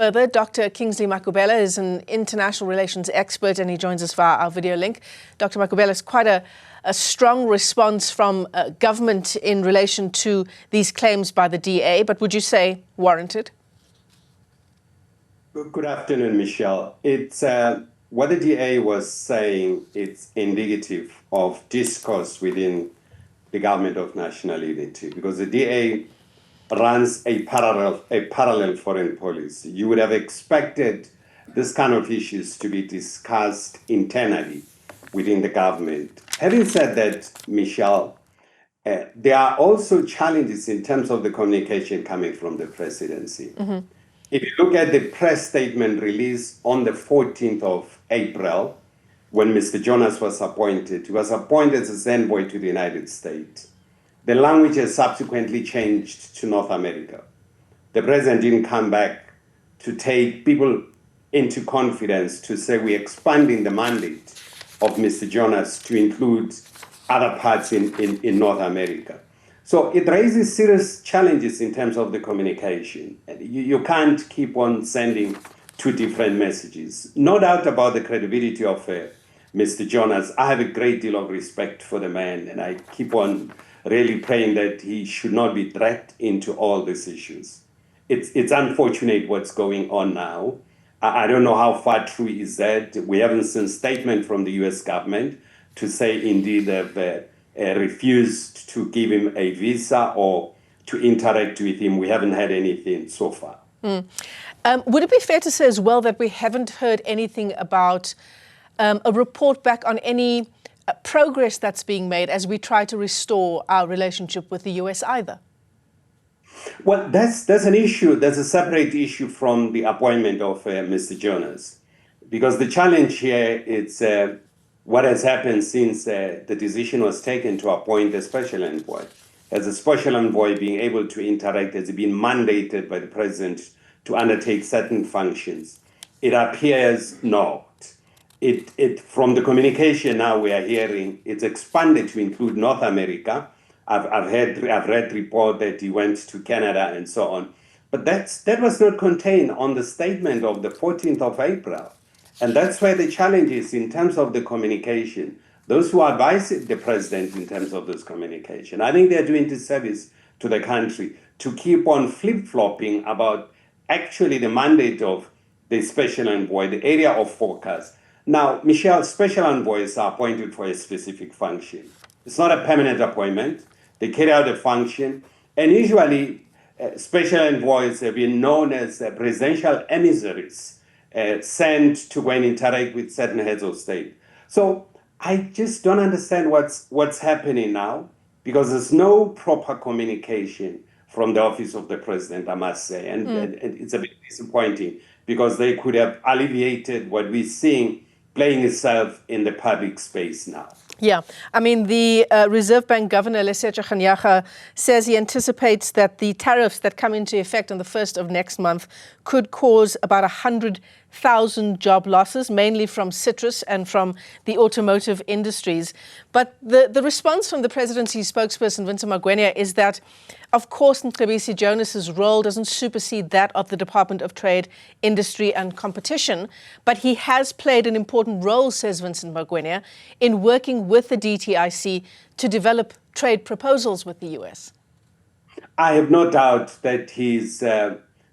Further, Dr Kingsley Makhubela is an international relations expert and he joins us via our video link. Dr Makhubela, is quite a strong response from government in relation to these claims by the DA, but would you say warranted? Good afternoon, Michelle. It's what the DA was saying, it's indicative of discourse within the government of national unity, because the DA runs a parallel foreign policy. You would have expected this kind of issues to be discussed internally within the government. Having said that, Michelle, there are also challenges in terms of the communication coming from the presidency. Mm-hmm. If you look at the press statement released on the 14th of April, when Mr. Jonas was appointed, he was appointed as envoy to the United States. The language has subsequently changed to North America. The president didn't come back to take people into confidence to say we're expanding the mandate of Mr. Jonas to include other parts in North America. So it raises serious challenges in terms of the communication. You can't keep on sending two different messages. No doubt about the credibility of Mr. Jonas. I have a great deal of respect for the man, and I keep on really praying that he should not be dragged into all these issues. It's unfortunate what's going on now. I don't know how far true is that. We haven't seen a statement from the US government to say indeed they've refused to give him a visa or to interact with him. We haven't had anything so far. Would it be fair to say as well that we haven't heard anything about a report back on any progress that's being made as we try to restore our relationship with the US either? Well, that's an issue. That's a separate issue from the appointment of Mr. Jonas, because the challenge here is what has happened since the decision was taken to appoint a special envoy. As a special envoy being able to interact, has been mandated by the president to undertake certain functions. It appears not. From the communication now we are hearing, it's expanded to include North America. I've read report that he went to Canada and so on, but that was not contained on the statement of the 14th of April. And that's where the challenge is in terms of the communication. Those who advise the president in terms of this communication, I think they're doing disservice to the country to keep on flip-flopping about actually the mandate of the special envoy, the area of focus. Now, Michelle, special envoys are appointed for a specific function. It's not a permanent appointment. They carry out a function. And usually, special envoys have been known as presidential emissaries, sent to go and interact with certain heads of state. So I just don't understand what's happening now, because there's no proper communication from the office of the president, I must say. And it's a bit disappointing, because they could have alleviated what we're seeing playing itself in the public space now. Yeah, I mean, the Reserve Bank Governor, Lesetja Kganyaga, says he anticipates that the tariffs that come into effect on the 1st of next month could cause about 100,000 job losses, mainly from citrus and from the automotive industries. But the response from the presidency spokesperson, Vincent Magwenya, is that, of course, Mcebisi Jonas's role doesn't supersede that of the Department of Trade, Industry and Competition, but he has played an important role, says Vincent Magwenya, in working with the DTIC to develop trade proposals with the US. I have no doubt that he's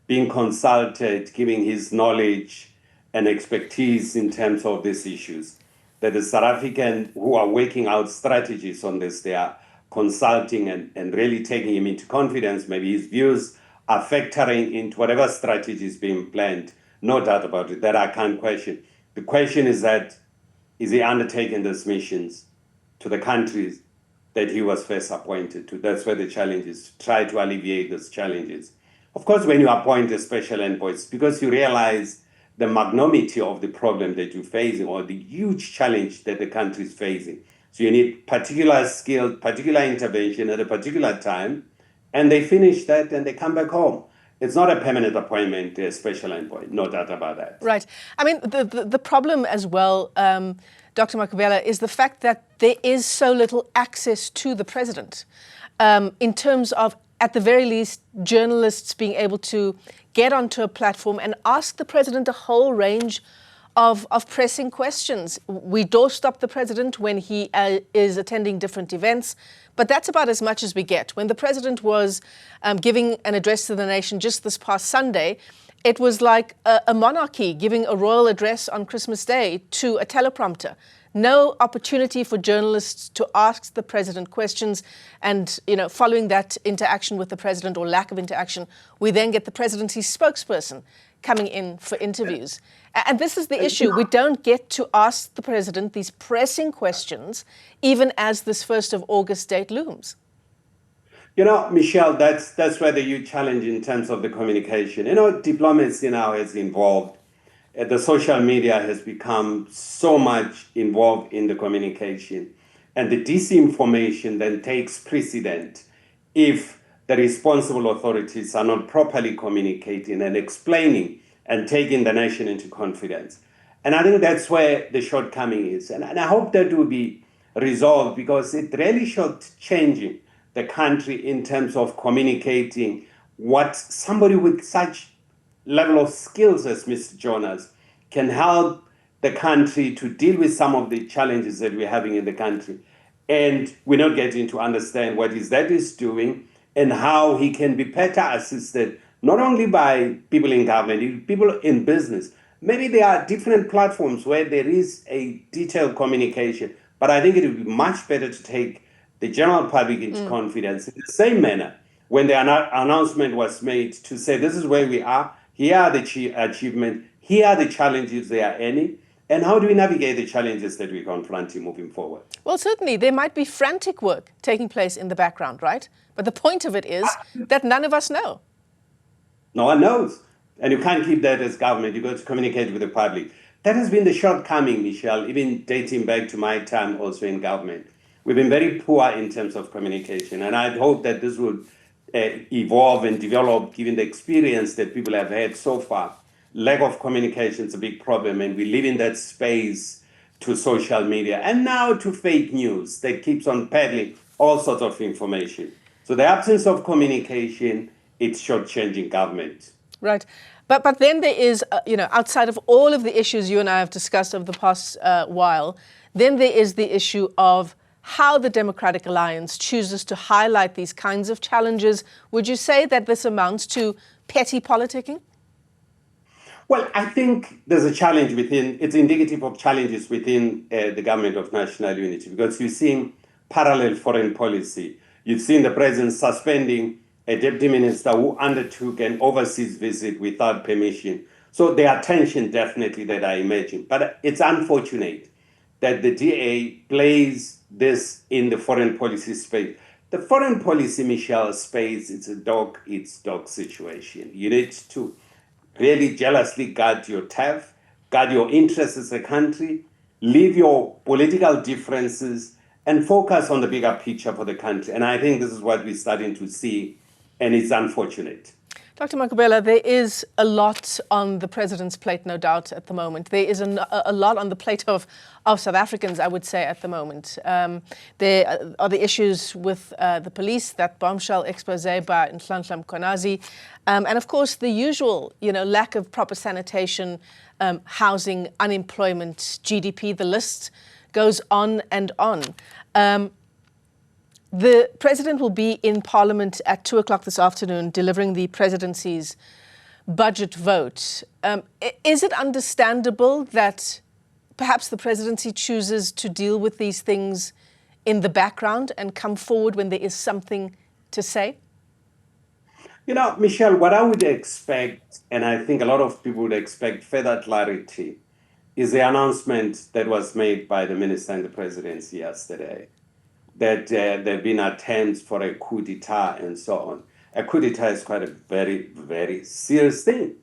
being consulted, giving his knowledge and expertise in terms of these issues. That the South African who are working out strategies on this, they are consulting and really taking him into confidence. Maybe his views are factoring into whatever strategy is being planned. No doubt about it. That I can't question. The question is that, is he undertaking these missions to the countries that he was first appointed to? That's where the challenge is, to try to alleviate those challenges. Of course, when you appoint a special envoy, it's because you realize the magnitude of the problem that you're facing, or the huge challenge that the country is facing. So you need particular skill, particular intervention at a particular time, and they finish that and they come back home. It's not a permanent appointment, a special envoy, no doubt about that. Right. I mean, the problem as well, Dr. Makhubela, is the fact that there is so little access to the president in terms of, at the very least, journalists being able to get onto a platform and ask the president a whole range of pressing questions. We doorstop the president when he is attending different events, but that's about as much as we get. When the president was giving an address to the nation just this past Sunday, it was like a monarchy giving a royal address on Christmas Day to a teleprompter. No opportunity for journalists to ask the president questions, and following that interaction with the president, or lack of interaction, we then get the presidency spokesperson coming in for interviews. And this is the issue. We don't get to ask the president these pressing questions, even as this 1st of August date looms. Michelle, that's where the huge challenge in terms of the communication. Diplomacy now has evolved. The social media has become so much involved in the communication. And the disinformation then takes precedent if the responsible authorities are not properly communicating and explaining and taking the nation into confidence. And I think that's where the shortcoming is. And I hope that will be resolved, because it really shortchanging the country in terms of communicating what somebody with such level of skills as Mr. Jonas can help the country to deal with some of the challenges that we're having in the country. And we're not getting to understand what that is doing and how he can be better assisted, not only by people in government, people in business. Maybe there are different platforms where there is a detailed communication, but I think it would be much better to take the general public into confidence in the same manner when the announcement was made, to say, this is where we are, here are the achievements, here are the challenges there are any, and how do we navigate the challenges that we're confronting moving forward? Well, certainly there might be frantic work taking place in the background, right? But the point of it is that none of us know. No one knows. And you can't keep that as government. You've got to communicate with the public. That has been the shortcoming, Michelle, even dating back to my time also in government. We've been very poor in terms of communication, and I hope that this will evolve and develop given the experience that people have had so far. Lack of communication is a big problem, and we live in that space to social media and now to fake news that keeps on peddling all sorts of information. So the absence of communication, it's shortchanging government. Right. But then there is, outside of all of the issues you and I have discussed over the past while, then there is the issue of how the Democratic Alliance chooses to highlight these kinds of challenges. Would you say that this amounts to petty politicking? Well, I think there's a challenge it's indicative of challenges within the government of national unity, because you've seen parallel foreign policy. You've seen the president suspending a deputy minister who undertook an overseas visit without permission. So there are tensions definitely that are emerging. But it's unfortunate that the DA plays this in the foreign policy space. The foreign policy, Michelle, space, it's a dog-eats-dog situation. You need to really jealously guard your turf, guard your interests as a country, leave your political differences, and focus on the bigger picture for the country. And I think this is what we're starting to see, and it's unfortunate. Dr. Makhubela, there is a lot on the president's plate, no doubt, at the moment. There is a lot on the plate of South Africans, I would say, at the moment. There are the issues with the police, that bombshell expose by Nhlanhla Mkhwanazi, and of course the usual, lack of proper sanitation, housing, unemployment, GDP. The list goes on and on. The president will be in Parliament at 2 o'clock this afternoon, delivering the presidency's budget vote. Is it understandable that perhaps the presidency chooses to deal with these things in the background and come forward when there is something to say? Michelle, what I would expect, and I think a lot of people would expect further clarity, is the announcement that was made by the minister in the presidency yesterday, that there have been attempts for a coup d'etat and so on. A coup d'etat is quite a very, very serious thing.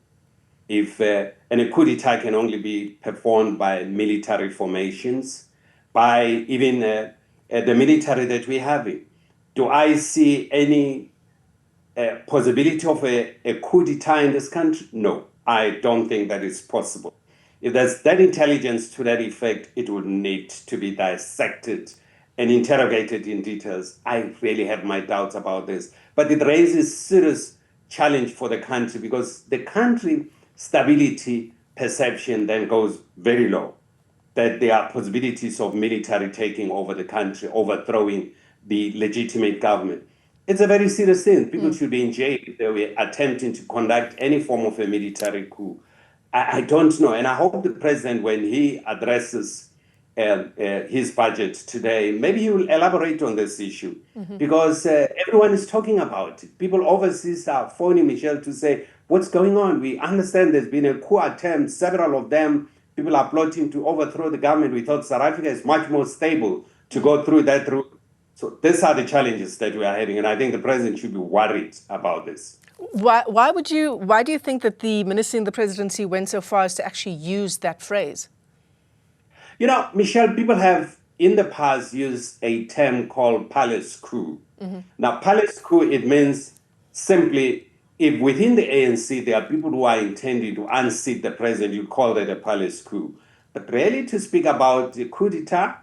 And a coup d'etat can only be performed by military formations, by even the military that we have. Do I see any possibility of a coup d'etat in this country? No, I don't think that is possible. If there's that intelligence to that effect, it would need to be dissected and interrogated in details. I really have my doubts about this. But it raises serious challenge for the country, because the country stability perception then goes very low, that there are possibilities of military taking over the country, overthrowing the legitimate government. It's a very serious thing. People should be in jail if they were attempting to conduct any form of a military coup. I don't know. And I hope the president, when he addresses his budget today, maybe he will elaborate on this issue, because everyone is talking about it. People overseas are phoning Michel to say, what's going on? We understand there's been a coup attempt, several of them. People are plotting to overthrow the government. We thought South Africa is much more stable to go through that route. So these are the challenges that we are having, and I think the president should be worried about this. Why do you think that the minister in the presidency went so far as to actually use that phrase? You know, Michelle, people have in the past used a term called palace coup. Now, palace coup, it means simply if within the ANC there are people who are intending to unseat the president, you call that a palace coup. But really to speak about the coup d'etat,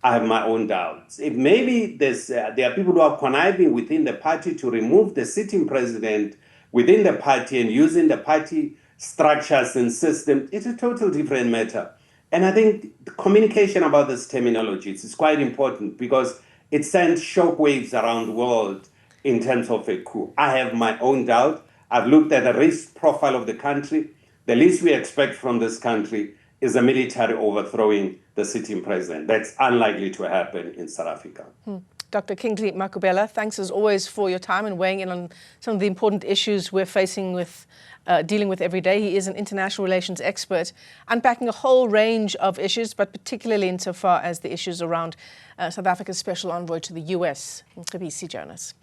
I have my own doubts. If maybe there are people who are conniving within the party to remove the sitting president within the party and using the party structures and systems, it's a total different matter. And I think the communication about this terminology is quite important, because it sends shockwaves around the world in terms of a coup. I have my own doubt. I've looked at the risk profile of the country. The least we expect from this country is a military overthrowing the sitting president. That's unlikely to happen in South Africa. Dr. Kingsley Makhubela, thanks as always for your time and weighing in on some of the important issues we're facing with, dealing with every day. He is an international relations expert, unpacking a whole range of issues, but particularly insofar as the issues around South Africa's special envoy to the US, Mcebisi Jonas.